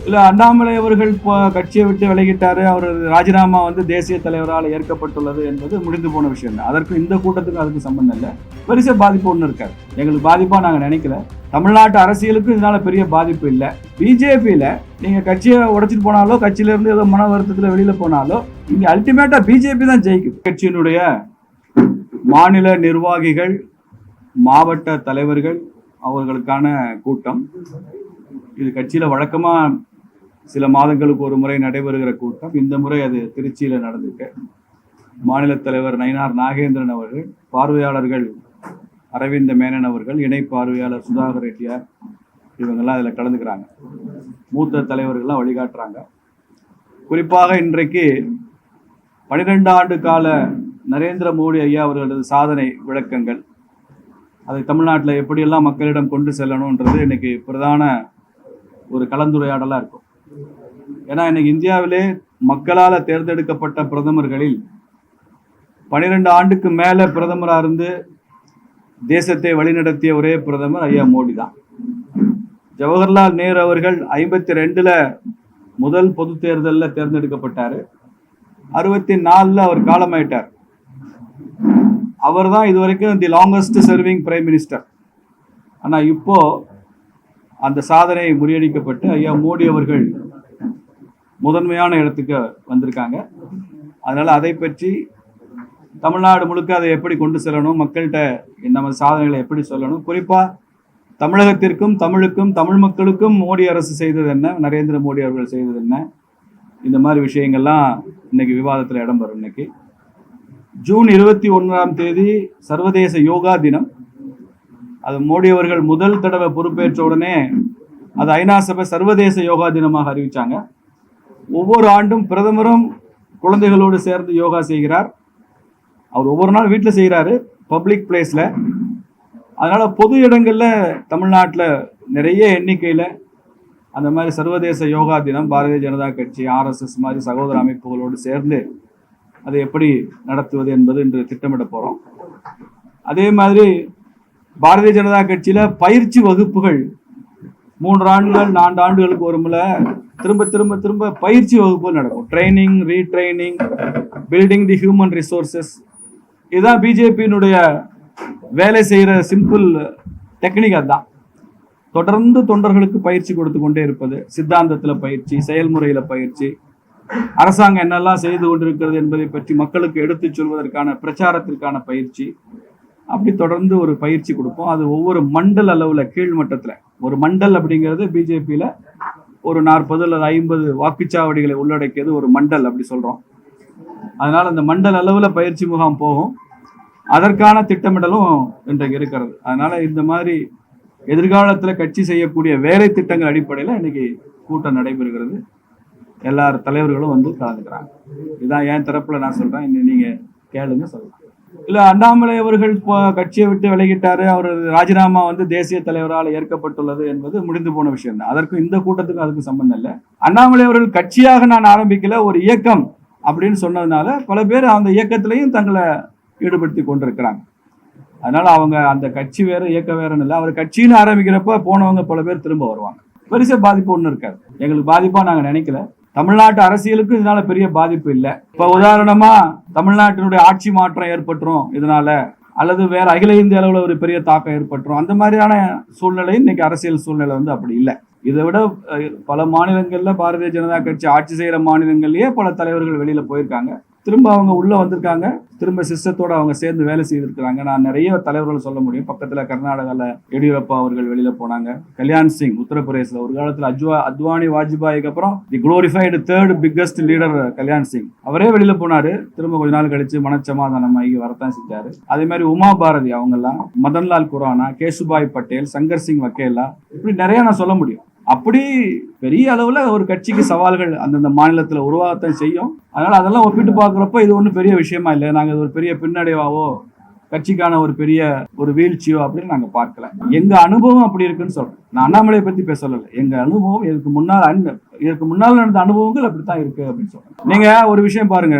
இல்ல அண்ணாமலை அவர்கள் கட்சியை விட்டு விலகிட்டாரு, அவர் ராஜினாமா தேசிய தலைவரால் ஏற்கப்பட்டுள்ளது என்பது முடிந்து போன விஷயம் தான். அதற்கு இந்த கூட்டத்துக்கும் அதுக்கு சம்பந்தம் இல்லை. பெருசா பாதிப்பு ஒன்றும் இருக்காது. எங்களுக்கு பாதிப்பா நாங்க நினைக்கல. தமிழ்நாட்டு அரசியலுக்கும் இதனால பெரிய பாதிப்பு இல்லை. பிஜேபியில நீங்க கட்சியை உடைச்சிட்டு போனாலோ, கட்சியில இருந்து ஏதோ மன வருத்தத்துல வெளியில போனாலோ, இங்க அல்டிமேட்டா பிஜேபி தான் ஜெயிக்குது. கட்சியினுடைய மாநில நிர்வாகிகள், மாவட்ட தலைவர்கள் அவர்களுக்கான கூட்டம். இது கட்சியில வழக்கமா சில மாதங்களுக்கு ஒரு முறை நடைபெறுகிற கூட்டம். இந்த முறை அது திருச்சியில நடந்திருக்கு. மாநில தலைவர் நயினார் நாகேந்திரன் அவர்கள், பார்வையாளர்கள் அரவிந்த மேனன் அவர்கள், இணை பார்வையாளர் சுதாகர் ரெட்டியார், இவங்கெல்லாம் அதில் கலந்துக்கிறாங்க. மூத்த தலைவர்கள்லாம் வழிகாட்டுறாங்க. குறிப்பாக இன்றைக்கு 12 ஆண்டு கால நரேந்திர மோடி ஐயா அவர்களது சாதனை விளக்கங்கள், அதை தமிழ்நாட்டில் எப்படியெல்லாம் மக்களிடம் கொண்டு செல்லணுன்றது இன்னைக்கு பிரதான ஒரு கலந்துரையாடலாக இருக்கும். ஏன்னா இன்னைக்கு இந்தியாவிலே மக்களால் தேர்ந்தெடுக்கப்பட்ட பிரதமர்களில் 12 ஆண்டுக்கு மேலே பிரதமராக இருந்து தேசத்தை வழிநடத்திய ஒரே பிரதமர் ஐயா மோடி தான். ஜவஹர்லால் நேரு அவர்கள் 52ல் முதல் பொது தேர்தலில் தேர்ந்தெடுக்கப்பட்டார். 64ல் அவர் காலமாயிட்டார். அவர் தான் இதுவரைக்கும் தி லாங்கஸ்ட் சர்விங் பிரைம் மினிஸ்டர். ஆனால் இப்போ அந்த சாதனை முறியடிக்கப்பட்டு ஐயா மோடி அவர்கள் முதன்மையான இடத்துக்கு வந்திருக்காங்க. அதனால அதை பற்றி தமிழ்நாடு முழுக்க அதை எப்படி கொண்டு செல்லணும், மக்கள்கிட்ட நம்ம சாதனைகளை எப்படி சொல்லணும், குறிப்பாக தமிழகத்திற்கும் தமிழுக்கும் தமிழ் மக்களுக்கும் மோடி அரசு செய்தது என்ன, நரேந்திர மோடி அவர்கள் செய்தது என்ன, இந்த மாதிரி விஷயங்கள்லாம் இன்னைக்கு விவாதத்தில் இடம்பெறும். இன்னைக்கு ஜூன் 21ஆம் தேதி சர்வதேச யோகா தினம். அது மோடி அவர்கள் முதல் தடவை பொறுப்பேற்ற உடனே அது ஐநா சபை சர்வதேச யோகா தினமாக அறிவிச்சாங்க. ஒவ்வொரு ஆண்டும் பிரதமரும் குழந்தைகளோடு சேர்ந்து யோகா செய்கிறார். அவர் ஒவ்வொரு நாள் வீட்டில் செய்கிறாரு, பப்ளிக் பிளேஸில். அதனால் பொது இடங்களில் தமிழ்நாட்டில் நிறைய எண்ணிக்கையில் அந்த மாதிரி சர்வதேச யோகா தினம் பாரதிய ஜனதா கட்சி, RSS மாதிரி சகோதர அமைப்புகளோடு சேர்ந்து அதை எப்படி நடத்துவது என்பது இன்று திட்டமிட போகிறோம். அதே மாதிரி பாரதிய ஜனதா கட்சியில் பயிற்சி வகுப்புகள் 3 ஆண்டுகள் 4 ஆண்டுகளுக்கு ஒரு முறை திரும்ப திரும்ப திரும்ப பயிற்சி வகுப்புகள் நடக்கும். Training, retraining, building the human resources. இதுதான் பிஜேபியினுடைய வேலை செய்கிற சிம்பிள் டெக்னிக். அதுதான் தொடர்ந்து தொண்டர்களுக்கு பயிற்சி கொடுத்து கொண்டே இருப்பது. சித்தாந்தத்தில் பயிற்சி, செயல்முறையில் பயிற்சி, அரசாங்கம் என்னெல்லாம் செய்து கொண்டிருக்கிறது என்பதை பற்றி மக்களுக்கு எடுத்துச் சொல்வதற்கான பிரச்சாரத்திற்கான பயிற்சி. அப்படி தொடர்ந்து ஒரு பயிற்சி கொடுப்போம். அது ஒவ்வொரு மண்டல் அளவில், கீழ் மட்டத்தில். ஒரு மண்டல் அப்படிங்கிறது பிஜேபியில் ஒரு 40 அல்லது 50 வாக்குச்சாவடிகளை உள்ளடக்கியது ஒரு மண்டல் அப்படி சொல்கிறோம். அதனால் அந்த மண்டல் அளவில் பயிற்சி முகாம் போகும். அதற்கான திட்டமிடலும் இன்றைக்கு இருக்கிறது. அதனால் இந்த மாதிரி எதிர்காலத்தில் கட்சி செய்யக்கூடிய வேலை திட்டங்கள் அடிப்படையில் இன்னைக்கு கூட்டம் நடைபெறுகிறது. எல்லா தலைவர்களும் கலந்துக்கிறாங்க. இதுதான் என் தரப்புல நான் சொல்றேன். இன்னும் நீங்க கேளுங்க, சொல்லலாம். இல்ல அண்ணாமலை அவர்கள் கட்சியை விட்டு விலகிட்டாரு, அவர் ராஜினாமா தேசிய தலைவரால் ஏற்கப்பட்டுள்ளது என்பது முடிந்து போன விஷயம் தான். அதற்கும் இந்த கூட்டத்துக்கும் அதுக்கு சம்பந்தம் இல்லை. அண்ணாமலை அவர்கள் கட்சியாக நான் ஆரம்பிக்கல, ஒரு இயக்கம் அப்படின்னு சொன்னதுனால பல பேர் அந்த இயக்கத்திலையும் தங்களை ஈடுபடுத்தி கொண்டிருக்கிறாங்க. அதனால அவங்க அந்த கட்சி வேற இயக்கம் வேறன்னு இல்லை. அவர் கட்சின்னு ஆரம்பிக்கிறப்ப போனவங்க பல பேர் திரும்ப வருவாங்க. பெருசா பாதிப்பு ஒன்றும் இருக்காது. எங்களுக்கு பாதிப்பா நாங்க நினைக்கல. தமிழ்நாட்டு அரசியலுக்கும் இதனால பெரிய பாதிப்பு இல்லை. இப்ப உதாரணமா தமிழ்நாட்டினுடைய ஆட்சி மாற்றம் ஏற்பட்டுரும் இதனால, அல்லது வேற அகில இந்திய அளவில் ஒரு பெரிய தாக்கம் ஏற்பட்டுரும், அந்த மாதிரியான சூழ்நிலை இன்னைக்கு அரசியல் சூழ்நிலை அப்படி இல்லை. இதை விட பல மாநிலங்கள்ல பாரதிய ஜனதா கட்சி ஆட்சி செய்யற மாநிலங்கள்லயே பல தலைவர்கள் வெளியில போயிருக்காங்க. திரும்ப அவங்க உள்ள வந்திருக்காங்க. திரும்ப சிஸ்டத்தோட அவங்க சேர்ந்து வேலை செய்திருக்கிறாங்க. நான் நிறைய தலைவர்கள் சொல்ல முடியும். பக்கத்துல கர்நாடகால எடியூரப்பா அவர்கள் வெளியில போனாங்க. கல்யாண் சிங் உத்தரப்பிரதேசல ஒரு காலத்துல அத்வானி வாஜ்பாய்க்கு அப்புறம் the glorified 3rd biggest leader Kalyan Singh, அவரே வெளியில போனாரு. திரும்ப கொஞ்ச நாள் கழிச்சு மனச்சமாதானம் ஆகி வரத்தான் செஞ்சாரு. அதே மாதிரி உமா பாரதி அவங்க எல்லாம், மதன்லால் குரானா, கேசுபாய் பட்டேல், சங்கர் சிங் வக்கேலா, இப்படி நிறைய நான் சொல்ல முடியும். அப்படி பெரிய அளவுல ஒரு கட்சிக்கு சவால்கள் அந்தந்த மாநிலத்துல உருவாகத்தான் செய்யும். அதனால அதெல்லாம் ஒப்பிட்டு பார்க்குறப்ப இது ஒன்றும் பெரிய விஷயமா இல்லை. நாங்கள் ஒரு பெரிய பின்னடைவாவோ கட்சிக்கான ஒரு பெரிய ஒரு வீழ்ச்சியோ அப்படின்னு நாங்க பார்க்கல. எங்க அனுபவம் அப்படி இருக்குன்னு சொல்றேன். நான் அண்ணாமலையை பத்தி பேசல. எங்க அனுபவம் இதற்கு முன்னால் நடந்த அனுபவங்கள் அப்படித்தான் இருக்கு அப்படின்னு சொல்றேன். நீங்க ஒரு விஷயம் பாருங்க,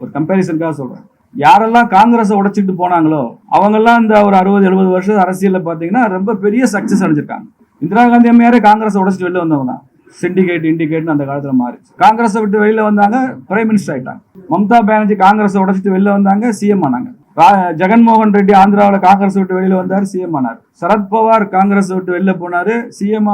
ஒரு கம்பேரிசனுக்காக சொல்றேன். யாரெல்லாம் காங்கிரஸை உடைச்சிட்டு போனாங்களோ அவங்கெல்லாம் இந்த ஒரு 60-70 வருஷம் அரசியல்ல பாத்தீங்கன்னா ரொம்ப பெரிய சக்சஸ் அடைஞ்சிருக்காங்க. இந்திரா காந்தி அம்மையாரே காங்கிரஸ் உடைச்சிட்டு வெளில வந்தவங்க தான். சிண்டிகேட் இண்டிகேட்னு அந்த காலத்தில் மாறிச்சு. காங்கிரஸை விட்டு வெளியில வந்தாங்க, பிரைம் மினிஸ்டர் ஆயிட்டாங்க. மம்தா பானர்ஜி காங்கிரஸை உடைச்சிட்டு வெளில வந்தாங்க, சிஎம் ஆனாங்க. ஜெகன்மோகன் ரெட்டி ஆந்திராவில் காங்கிரஸ் விட்டு வெளியில வந்தார், சிஎம் ஆனார். சரத்பவார் காங்கிரஸ் விட்டு வெளில போனாரு, சிஎம்.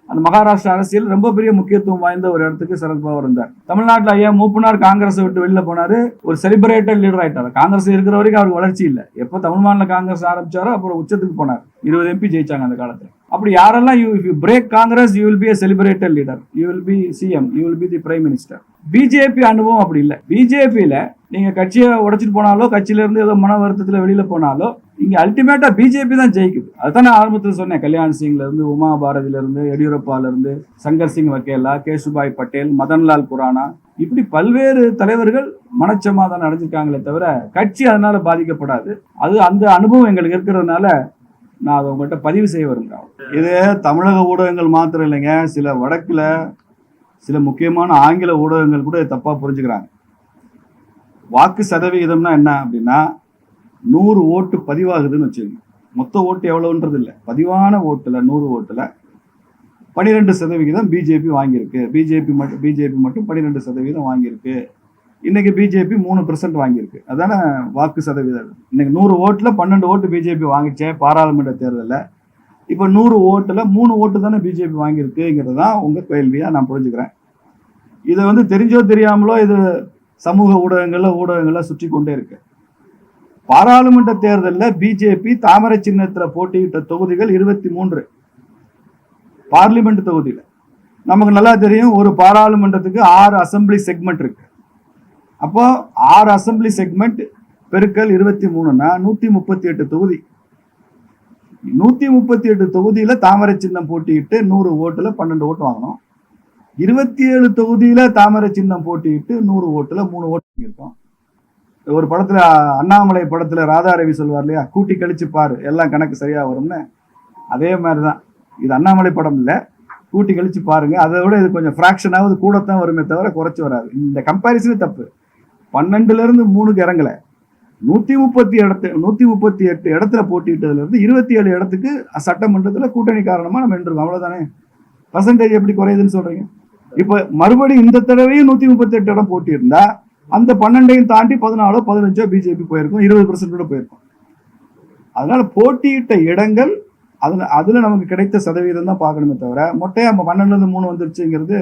அந்த மகாராஷ்டிரா அரசியல் ரொம்ப பெரிய முக்கியத்துவம் வாய்ந்த ஒரு இடத்துக்கு சரத்பவார் இருந்தார். தமிழ்நாட்டில் ஐயா மூப்பனார் காங்கிரஸை விட்டு வெளியில போனாரு, ஒரு செலிபிரேட்டட் லீடர் ஆயிட்டார். காங்கிரஸ் இருக்கிற வரைக்கும் அவருக்கு வளர்ச்சி இல்லை. எப்போ தமிழ் மாநில காங்கிரஸ் ஆரம்பிச்சாரோ அப்புறம் உச்சத்துக்கு போனார். 20 MP ஜெயிச்சாங்க அந்த காலத்தில். அப்படி யாரெல்லாம் you break Congress, you will be a celebrated leader, you will be CM, you will be the prime minister. BJP அனுபவம் அப்படி இல்லை. பிஜேபியில நீங்க கட்சியை உடைச்சிட்டு போனாலோ, கட்சியில இருந்து ஏதோ மன வருத்தத்துல வெளியில போனாலோ, இங்க அல்டிமேட்டா பிஜேபி தான் ஜெயிக்குது. அதுதான் நான் ஆரம்பத்தில் சொன்னேன். கல்யாண் சிங்ல இருந்து, உமா பாரதியில இருந்து, எடியூரப்பால இருந்து, சங்கர் சிங் வக்கேலா, கேசுபாய் பட்டேல், மதன்லால் குரானா, இப்படி பல்வேறு தலைவர்கள் மனச்சமாதானம் அடைஞ்சிருக்காங்களே தவிர கட்சி அதனால பாதிக்கப்படாது. அது அந்த அனுபவம் எங்களுக்கு இருக்கிறதுனால நான் அதை உங்கள்கிட்ட பதிவு செய்ய விரும்புகிறேன். இது தமிழக ஊடகங்கள் மாத்திரம் இல்லைங்க, சில வடக்குல சில முக்கியமான ஆங்கில ஊடகங்கள் கூட தப்பாக புரிஞ்சுக்கிறாங்க. வாக்கு சதவிகிதம்னா என்ன அப்படின்னா, 100 ஓட்டு பதிவாகுதுன்னு வச்சுக்கோங்க. மொத்த ஓட்டு எவ்வளோன்றது இல்லை, பதிவான ஓட்டில் 100 ஓட்டில் 12% பிஜேபி வாங்கியிருக்கு. பிஜேபி மட்டும் 12% வாங்கியிருக்கு. இன்னைக்கு பிஜேபி 3% வாங்கியிருக்கு. அதான வாக்கு சதவீதம். இன்னைக்கு 100 ஓட்டுல 12 ஓட்டு பிஜேபி வாங்கிச்சே பாராளுமன்ற தேர்தலில். இப்போ 100 ஓட்டுல 3 ஓட்டு தானே பிஜேபி வாங்கியிருக்குங்கிறது தான் உங்க கேள்வியா நான் புரிஞ்சுக்கிறேன். இதை தெரிஞ்சோ தெரியாமலோ இது சமூக ஊடகங்கள்ல சுற்றி கொண்டே இருக்கு. பாராளுமன்ற தேர்தலில் பிஜேபி தாமரை சின்னத்துல போட்டியிட்ட தொகுதிகள் 23 பார்லிமெண்ட் தொகுதியில. நமக்கு நல்லா தெரியும், ஒரு பாராளுமன்றத்துக்கு 6 அசம்பிளி செக்மெண்ட் இருக்கு. அப்போ 6 அசம்பிளி செக்மெண்ட் பெருக்கல் 23னா 138 தொகுதி. 138 தொகுதியில தாமரை சின்னம் போட்டியிட்டு 100 ஓட்டுல 12 ஓட்டு வாங்கணும். 27 தொகுதியில தாமரை சின்னம் போட்டியிட்டு 100 ஓட்டுல 3 ஓட்டு இருக்கும். ஒரு படத்துல, அண்ணாமலை படத்துல ராதாரவி சொல்வார் இல்லையா, கூட்டி கழிச்சு பாரு எல்லாம் கணக்கு சரியா வரும்னு. அதே மாதிரிதான் இது. அண்ணாமலை படம் இல்லை, கூட்டி கழிச்சு பாருங்க. அதை விட இது கொஞ்சம் ஃப்ராக்ஷனாவது கூடத்தான் வருமே தவிர குறைச்சி வராது. இந்த கம்பேரிசனே தப்பு. 12ல இருந்து 3க்கு இறங்கல. 138 இடத்துல போட்டிட்டதுல இருந்து 27 இடத்துக்கு சட்டமன்றத்துல கூட்டணி காரணமா நம்ம வென்றிருக்கோம். அவ்வளவுதானே. பர்சன்டேஜ் எப்படி குறையுதுன்னு சொல்றீங்க? இப்ப மறுபடியும் இந்த தடவையும் 138 இடம் போட்டி இருந்தா அந்த 12ஐயும் தாண்டி 14 15 பிஜேபி போயிருக்கும், 20% கூட போயிருக்கும். அதனால போட்டியிட்ட இடங்கள் அதுல நமக்கு கிடைத்த சதவீதம் தான் பார்க்கணுமே தவிர மொட்டையா 12ல இருந்து 3 வந்துருச்சுங்கிறது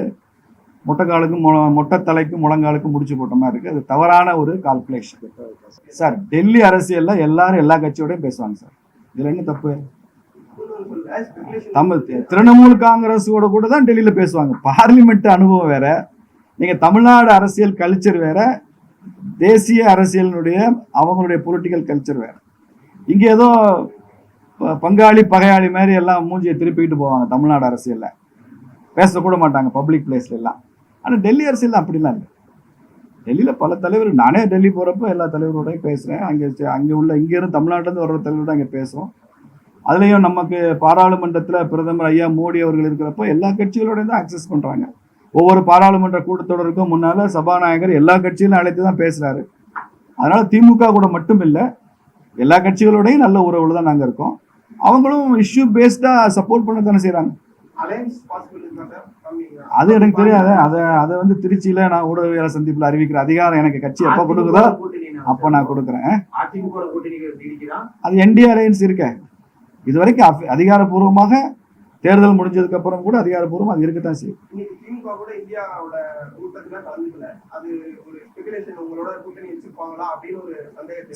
மொட்டை காலுக்கும் மொட்டை தலைக்கும் முழங்காலுக்கும் முடிச்சு போட்ட மாதிரி இருக்கு. அது தவறான ஒரு கால்குலேஷன் சார். டெல்லி அரசியல்ல எல்லாரும் எல்லா கட்சியோடய பேசுவாங்க சார். இதுல என்ன தப்பு? திரிணாமுல் காங்கிரஸோட கூட தான் டெல்லியில பேசுவாங்க. பார்லிமெண்ட் அனுபவம் வேற, நீங்க தமிழ்நாடு அரசியல் கல்ச்சர் வேற, தேசிய அரசியலினுடைய அவங்களுடைய பொலிட்டிக்கல் கல்ச்சர் வேற. இங்க ஏதோ பங்காளி பகையாளி மாதிரி எல்லாம் மூஞ்சியை திருப்பிக்கிட்டு போவாங்க. தமிழ்நாடு அரசியல்ல பேசக்கூட மாட்டாங்க பப்ளிக் பிளேஸ்ல எல்லாம். ஆனா டெல்லி அரசியல் அப்படிலாம் இல்லை. டெல்லியில பல தலைவர், நானே டெல்லி போறப்ப எல்லா தலைவரோடையும் பேசுறேன். இங்க இருந்து தமிழ்நாட்டுல இருந்து வர்ற தலைவரோட அங்க பேசுறோம். அதுலயும் நமக்கு பாராளுமன்றத்துல பிரதமர் ஐயா மோடி அவர்கள் இருக்கிறப்ப எல்லா கட்சிகளோடையும் தான் அக்சஸ் பண்றாங்க. ஒவ்வொரு பாராளுமன்ற கூட்டத்தொடருக்கும் முன்னால சபாநாயகர் எல்லா கட்சியிலும் அழைத்து தான் பேசுறாரு. அதனால திமுக கூட மட்டும் இல்லை, எல்லா கட்சிகளோடையும் நல்ல உறவுல தான் நாங்க இருக்கோம். அவங்களும் இஷ்யூ பேஸ்டா சப்போர்ட் பண்ண தானே செய்யறாங்க. அது எனக்கு தெரியாது. அதை திருச்சியில நான் ஊடகவியலாளர் சந்திப்புல அறிவிக்கிற அதிகாரம் எனக்கு கட்சி எப்ப கொடுக்குதோ அப்ப நான் கொடுக்குறேன். அது என்டிஏ அலையன்ஸ் இருக்க இது வரைக்கும் அதிகாரப்பூர்வமாக தேர்தல் முடிஞ்சதுக்கு அப்புறம் கூட அதிகாரப்பூர்வம் அது இருக்கத்தான் செய்யும்.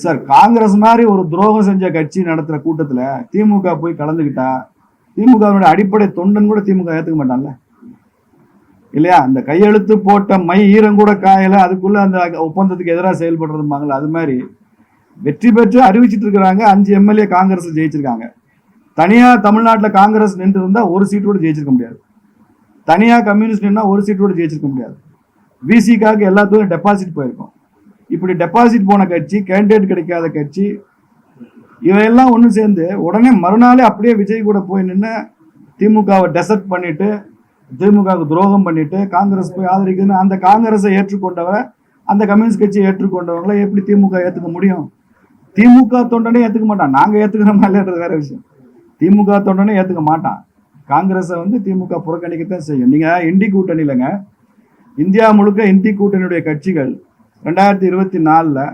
சார், காங்கிரஸ் மாதிரி ஒரு துரோகம் செஞ்ச கட்சி நடத்துற கூட்டத்துல திமுக போய் கலந்துக்கிட்டா திமுகவுடைய அடிப்படை தொண்டன் கூட திமுக ஏத்துக்க மாட்டான்ல இல்லையா? அந்த கையெழுத்து போட்ட மை ஈரம் கூட காயல, அதுக்குள்ள அந்த ஒப்பந்தத்துக்கு எதிராக செயல்படுறதுமாங்கல்ல, அது மாதிரி வெற்றி பெற்று அறிவிச்சிட்டு இருக்கிறாங்க. 5 எம்எல்ஏ காங்கிரஸ் ஜெயிச்சிருக்காங்க. தனியா தமிழ்நாட்டில் காங்கிரஸ் நின்று இருந்தா ஒரு சீட்டோட ஜெயிச்சிருக்க முடியாது. தனியா கம்யூனிஸ்ட் நின்னா ஒரு சீட்டோட ஜெயிச்சிருக்க முடியாது. விசிக்காக எல்லாத்துக்கும் டெபாசிட் போயிருக்கும். இப்படி டெபாசிட் போன கட்சி, கேண்டிடேட் கிடைக்காத கட்சி, இவையெல்லாம் ஒன்று சேர்ந்து உடனே மறுநாளே அப்படியே விஜய் கூட போய் நின்று திமுகவை டெசர்ட் பண்ணிட்டு, திமுகவுக்கு துரோகம் பண்ணிட்டு காங்கிரஸ் போய் ஆதரிக்குதுன்னு அந்த காங்கிரஸை ஏற்றுக்கொண்டவரை, அந்த கம்யூனிஸ்ட் கட்சியை ஏற்றுக்கொண்டவங்களை எப்படி திமுக ஏற்றுக்க முடியும்? திமுக தொண்டனே ஏற்றுக்க மாட்டான். நாங்கள் ஏற்றுக்கிற மாதிரி வேற விஷயம். திமுக தொண்டனே ஏற்றுக்க மாட்டான். காங்கிரஸை வந்து திமுக புறக்கணிக்கத்தான் செய்யும். நீங்கள் இந்தி கூட்டணி இல்லைங்க, இந்தியா முழுக்க இந்தி கூட்டணியுடைய கட்சிகள் 2024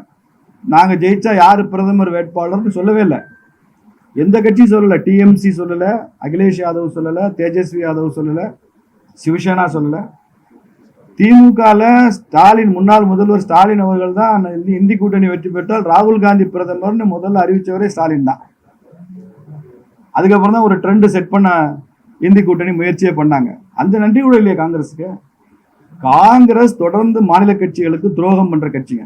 நாங்கள் ஜெயிச்சா யார் பிரதமர் வேட்பாளர்னு சொல்லவே இல்லை. எந்த கட்சியும் சொல்லலை. டிஎம்சி சொல்லலை, அகிலேஷ் யாதவ் சொல்லலை, தேஜஸ்வி யாதவ் சொல்லலை, சிவசேனா சொல்லலை. திமுகவில் ஸ்டாலின், முன்னாள் முதல்வர் ஸ்டாலின் அவர்கள் தான் இந்தி கூட்டணி வெற்றி பெற்றால் ராகுல் காந்தி பிரதமர்னு முதல்ல அறிவித்தவரே ஸ்டாலின் தான். அதுக்கப்புறம் தான் ஒரு ட்ரெண்ட் செட் பண்ண இந்தி கூட்டணி முயற்சியே பண்ணாங்க. அந்த நன்றி கூட இல்லையா காங்கிரஸுக்கு? காங்கிரஸ் தொடர்ந்து மாநில கட்சிகளுக்கு துரோகம் பண்ற கட்சிங்க.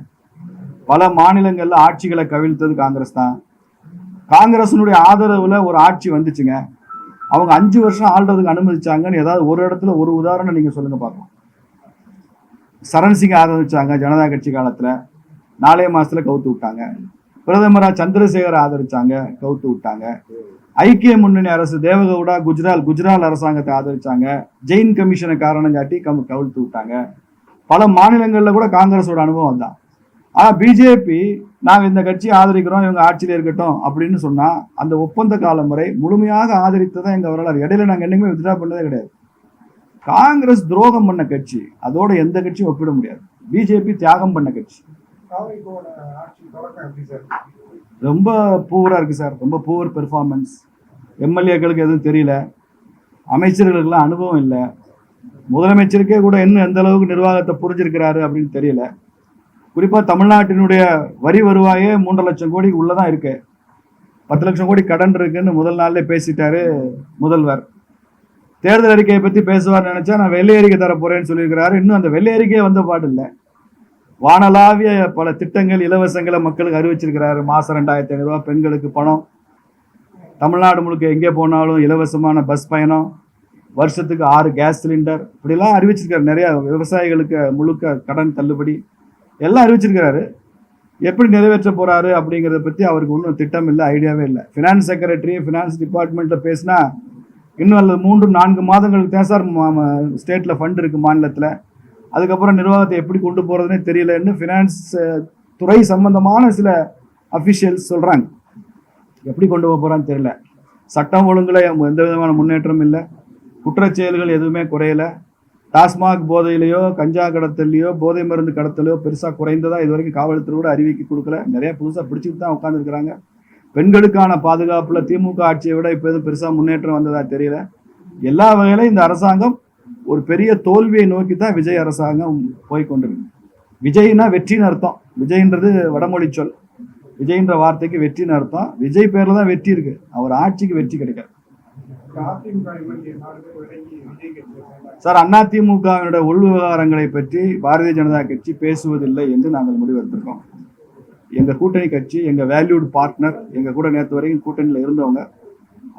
பல மாநிலங்கள்ல ஆட்சிகளை கவிழ்த்தது காங்கிரஸ் தான். காங்கிரஸினுடைய ஆதரவுல ஒரு ஆட்சி வந்துச்சுங்க, அவங்க 5 வருஷம் ஆள்றதுக்கு அனுமதிச்சாங்கன்னு ஏதாவது ஒரு இடத்துல ஒரு உதாரணம் நீங்க சொல்லுங்க பார்க்கலாம். சரண் சிங் ஆதரிச்சாங்க ஜனதா கட்சி காலத்துல, 4 மாசத்துல கவுத்து விட்டாங்க. பிரதமரா சந்திரசேகர் ஆதரிச்சாங்க, கவுத்து விட்டாங்க. ஐக்கிய முன்னணி அரசு தேவகவுடா குஜராத் அரசாங்கத்தை ஆதரிச்சாங்க, ஜெயின் கமிஷனை காரணம் காட்டி கவிழ்த்து விட்டாங்க. பல மாநிலங்கள்ல கூட காங்கிரஸோட அனுபவம் தான். ஆனா பிஜேபி நாங்க இந்த கட்சியை ஆதரிக்கிறோம், இவங்க ஆட்சியில் இருக்கட்டும் அப்படின்னு சொன்னா அந்த ஒப்பந்த காலம் வரை முழுமையாக ஆதரித்ததான் எங்க வரலாறு. இடையில நாங்க என்னைக்குமே வித்ட்ரா பண்ணதே கிடையாது. காங்கிரஸ் துரோகம் பண்ண கட்சி, அதோட எந்த கட்சியும் ஒப்பிட முடியாது. பிஜேபி தியாகம் பண்ண கட்சி. ரொம்ப பூவரா இருக்கு சார், ரொம்ப பூவர் பெர்ஃபார்மன்ஸ். எம்எல்ஏக்களுக்கு எதுவும் தெரியல, அமைச்சர்களுக்கெல்லாம் அனுபவம் இல்லை, முதலமைச்சருக்கே கூட இன்னும் எந்த அளவுக்கு நிர்வாகத்தை புரிஞ்சிருக்கிறாரு அப்படின்னு தெரியல. குறிப்பாக தமிழ்நாட்டினுடைய வரி வருவாயே 3 லட்சம் கோடிக்கு உள்ளதான் இருக்கு. 10 லட்சம் கோடி கடன் இருக்குன்னு முதல் நாள்ல பேசிட்டாரு முதல்வர். தேர்தல் அறிக்கையை பற்றி பேசுவார்னு நினைச்சா நான் வெள்ளை அறிக்கை தர போறேன்னு சொல்லியிருக்கிறாரு. இன்னும் அந்த வெள்ளை அறிக்கையே வந்த பாடு இல்லை. வானளாவிய பல திட்டங்கள், இலவசங்களை மக்களுக்கு அறிவிச்சிருக்கிறாரு. மாதம் 2500 ரூபா பெண்களுக்கு பணம், தமிழ்நாடு முழுக்க எங்கே போனாலும் இலவசமான பஸ் பயணம், வருஷத்துக்கு 6 கேஸ் சிலிண்டர், இப்படிலாம் அறிவிச்சிருக்காரு. நிறைய விவசாயிகளுக்கு முழுக்க கடன் தள்ளுபடி எல்லாம் அறிவிச்சிருக்கிறாரு. எப்படி நிறைவேற்ற போறாரு அப்படிங்கிறத பற்றி அவருக்கு ஒன்றும் திட்டம் இல்லை, ஐடியாவே இல்லை. ஃபினான்ஸ் செக்ரட்டரி, ஃபினான்ஸ் டிபார்ட்மெண்ட்டில் பேசினா இன்னும் அல்லது 3-4 மாதங்களுக்கு தான் சார் ஸ்டேட்டில் ஃபண்ட் இருக்குது மாநிலத்தில், அதுக்கப்புறம் நிர்வாகத்தை எப்படி கொண்டு போகிறதுனே தெரியலன்னு ஃபினான்ஸ் துறை சம்பந்தமான சில அஃபிஷியல்ஸ் சொல்கிறாங்க. எப்படி கொண்டு போக போகிறான்னு தெரியல. சட்டம் ஒழுங்குல எந்த விதமான முன்னேற்றம் இல்லை, குற்றச்செயல்கள் எதுவுமே குறையலை. டாஸ்மாக் போதையிலையோ கஞ்சா கடத்தலையோ போதை மருந்து கடத்தலையோ பெருசாக குறைந்ததா இது வரைக்கும் காவல்துறை கூட அறிவிக்க கொடுக்கல. நிறைய புதுசாக பிடிச்சிட்டு தான் உட்காந்துருக்கிறாங்க. பெண்களுக்கான பாதுகாப்புல திமுக ஆட்சியை விட இப்போ எதுவும் பெருசாக முன்னேற்றம் வந்ததா தெரியல. எல்லா வகையிலும் இந்த அரசாங்கம் ஒரு பெரிய தோல்வியை நோக்கி தான் விஜய் அரசாங்கம் போய்கொண்டிருக்கு. விஜய்னா வெற்றின்னு அர்த்தம். விஜய்ன்றது வடமொழி சொல். விஜய்ன்ற வார்த்தைக்கு வெற்றின்னு அர்த்தம். விஜய் பேர்ல தான் வெற்றி இருக்கு, அவர் ஆட்சிக்கு வெற்றி கிடைக்காது சார். அதிமுகவினுடைய உள் விவகாரங்களை பற்றி பாரதிய ஜனதா கட்சி பேசுவதில்லை என்று நாங்கள் முடிவெடுத்திருக்கோம். எங்க கூட்டணி கட்சி, எங்க வேல்யூடு பார்ட்னர், எங்க கூட நேற்று வரைக்கும் கூட்டணியில் இருந்தவங்க,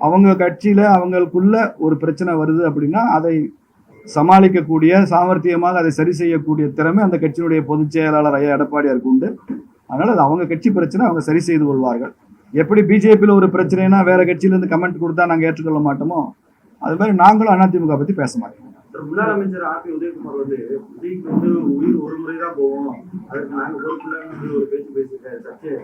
அவங்க கட்சியில அவங்களுக்குள்ள ஒரு பிரச்சனை வருது அப்படின்னா அதை சமாளிக்கக்கூடிய, சாமர்த்தியமாக அதை சரி செய்யக்கூடிய திறமை அந்த கட்சியினுடைய பொதுச் செயலாளர் ஐயா எடப்பாடியாருக்கு உண்டு. அதனால அது அவங்க கட்சி பிரச்சனை, அவங்க சரி செய்து கொள்வார்கள். எப்படி பிஜேபியில் ஒரு பிரச்சனைனா வேற கட்சியிலேருந்து கமெண்ட் கொடுத்தா நாங்கள் ஏற்றுக்கொள்ள மாட்டோமோ, அது மாதிரி நாங்களும் அதிமுக பற்றி பேச மாட்டோம். முன்னாள் அமைச்சர் ஆர்பி உதயகுமார் வந்து விஜய்க்கு வந்து உயிர் ஒரு முறை தான் போவோம், அதுக்கு நாங்கள் பொறுப்புல ஒரு பேச்சு பேசிட்டாரு.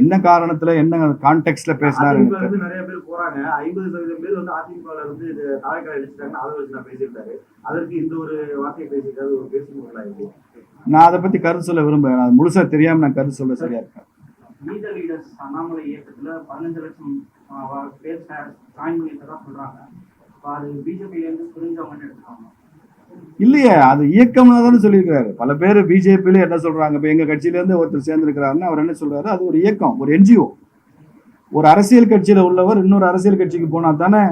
என்ன காரணத்துல, என்ன கான்டெக்ட்ல பேசினாரு? நிறைய பேர் போறாங்க, 50% பேர் வந்து அதிமுக வந்து தாவைக்கால அடிச்சுட்டாங்கன்னு அதை வச்சு நான் பேசியிருக்காரு. அதற்கு இந்த ஒரு வார்த்தையை பேசியிருக்காரு, ஒரு பேசி. நான் அதை பத்தி கருத்து சொல்ல விரும்புறேன். அது முழுசா தெரியாம நான் கருத்து சொல்ல சரியா இருக்கேன். மீடியா லீடர்ஸ் அண்ணாமலை இயக்கத்துல 15 லட்சம் பேர் ஜாயின் பண்ணிட்டதா சொல்றாங்க. அது பிஜேபியில இருந்து புரிஞ்சவங்கன்னு எடுத்துக்காங்க இல்லையே, அது இயக்கம்னு தானே சொல்லியிருக்கிறாரு. பல பேர் பிஜேபியில என்ன சொல்றாங்க, இப்போ எங்க கட்சியில இருந்து ஒருத்தர் சேர்ந்திருக்கிறாருன்னு அவர் என்ன சொல்றாரு, அது ஒரு இயக்கம், ஒரு என்ஜிஓ. ஒரு அரசியல் கட்சியில உள்ளவர் இன்னொரு அரசியல் கட்சிக்கு போனா தானே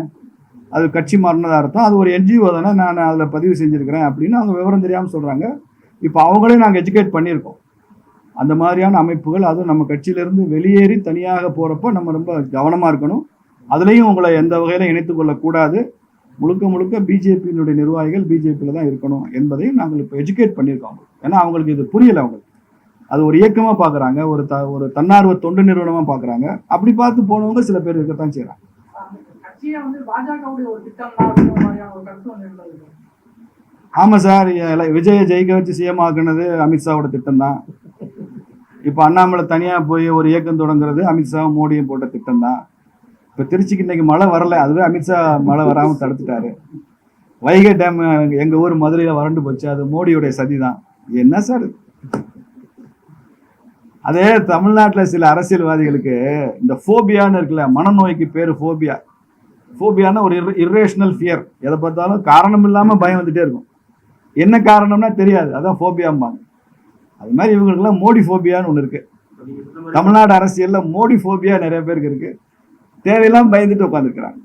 அது கட்சி மாறினதா அர்த்தம். அது ஒரு என்ஜிஓ தானே, நான் அதில் பதிவு செஞ்சிருக்கிறேன் அப்படின்னு அவங்க விவரம் தெரியாம சொல்றாங்க. இப்போ அவங்களையும் நாங்கள் எஜுகேட் பண்ணியிருக்கோம். அந்த மாதிரியான அமைப்புகள், அதுவும் நம்ம கட்சியிலிருந்து வெளியேறி தனியாக போறப்போ நம்ம ரொம்ப கவனமா இருக்கணும். அதுலேயும் உங்களை எந்த வகையில இணைத்துக் கொள்ளக்கூடாது. முழுக்க முழுக்க பிஜேபியினுடைய நிர்வாகிகள் பிஜேபியில் தான் இருக்கணும் என்பதையும் நாங்கள் இப்போ எஜுகேட் பண்ணியிருக்கோம். ஏன்னா அவங்களுக்கு இது புரியலை. அவங்களுக்கு அது ஒரு இயக்கமாக பார்க்குறாங்க, ஒரு தன்னார்வ தொண்டு நிறுவனமாக பார்க்குறாங்க. அப்படி பார்த்து போனவங்க சில பேர் இருக்கத்தான் செய்கிறாங்க. ஆமாம் சார், விஜயை ஜெயிக்க வச்சு சிஎம் ஆக்குனது அமித்ஷாவோட திட்டம் தான். இப்போ அண்ணாமலை தனியாக போய் ஒரு இயக்கம் தொடங்குறது அமித்ஷாவும் மோடியும் போட்ட திட்டம் தான். இப்போ திருச்சிக்கு இன்னைக்கு மழை வரல, அதுவே அமித்ஷா மழை வராமல் தடுத்துட்டாரு. வைகை டேம் எங்கள் ஊர் மதுரையில் வறண்டு போச்சு, அது மோடியுடைய சதி தான். என்ன சார் இது? அதே தமிழ்நாட்டில் சில அரசியல்வாதிகளுக்கு இந்த ஃபோபியான்னு இருக்குல்ல, மனநோய்க்கு பேர் ஃபோபியா. ஃபோபியானா ஒரு இர்ரேஷனல் ஃபியர். எதை பார்த்தாலும் காரணம் இல்லாமல் பயம் வந்துட்டே இருக்கும். என்ன காரணம்னா தெரியாது, அதான் ஃபோபியாம்பாங்க. அது மாதிரி இவங்களுக்குலாம் மோடி ஃபோபியான்னு ஒன்று இருக்கு. தமிழ்நாடு அரசியல்ல மோடி ஃபோபியா நிறைய பேருக்கு இருக்கு. தேவையெல்லாம் பயந்துட்டு உட்காந்துருக்கிறாங்க.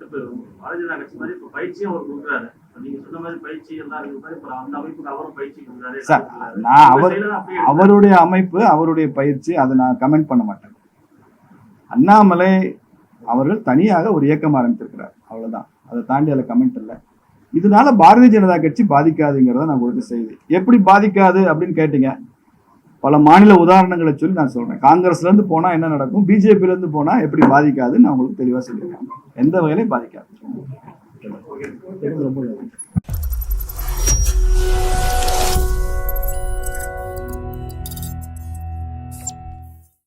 அவருடைய அமைப்பு, அவருடைய பயிற்சி, அதை நான் கமெண்ட் பண்ண மாட்டேன். அண்ணாமலை அவர்கள் தனியாக ஒரு இயக்கம் ஆரம்பித்திருக்கிறார், அவ்வளவுதான். அதை தாண்டி அதில் கமெண்ட் இல்லை. இதனால பாரதிய ஜனதா கட்சி பாதிக்காதுங்கிறத நான் கொடுத்த செய்தி. எப்படி பாதிக்காது அப்படின்னு கேட்டீங்க, பல மாநில உதாரணங்களை சொல்லி நான் சொல்றேன். காங்கிரஸ்ல இருந்து போனா என்ன நடக்கும், பிஜேபியில இருந்து போனா எப்படி பாதிக்காதுன்னு நான் உங்களுக்கு தெளிவா சொல்லியிருக்கேன். எந்த வகையிலையும் பாதிக்காது. ரொம்ப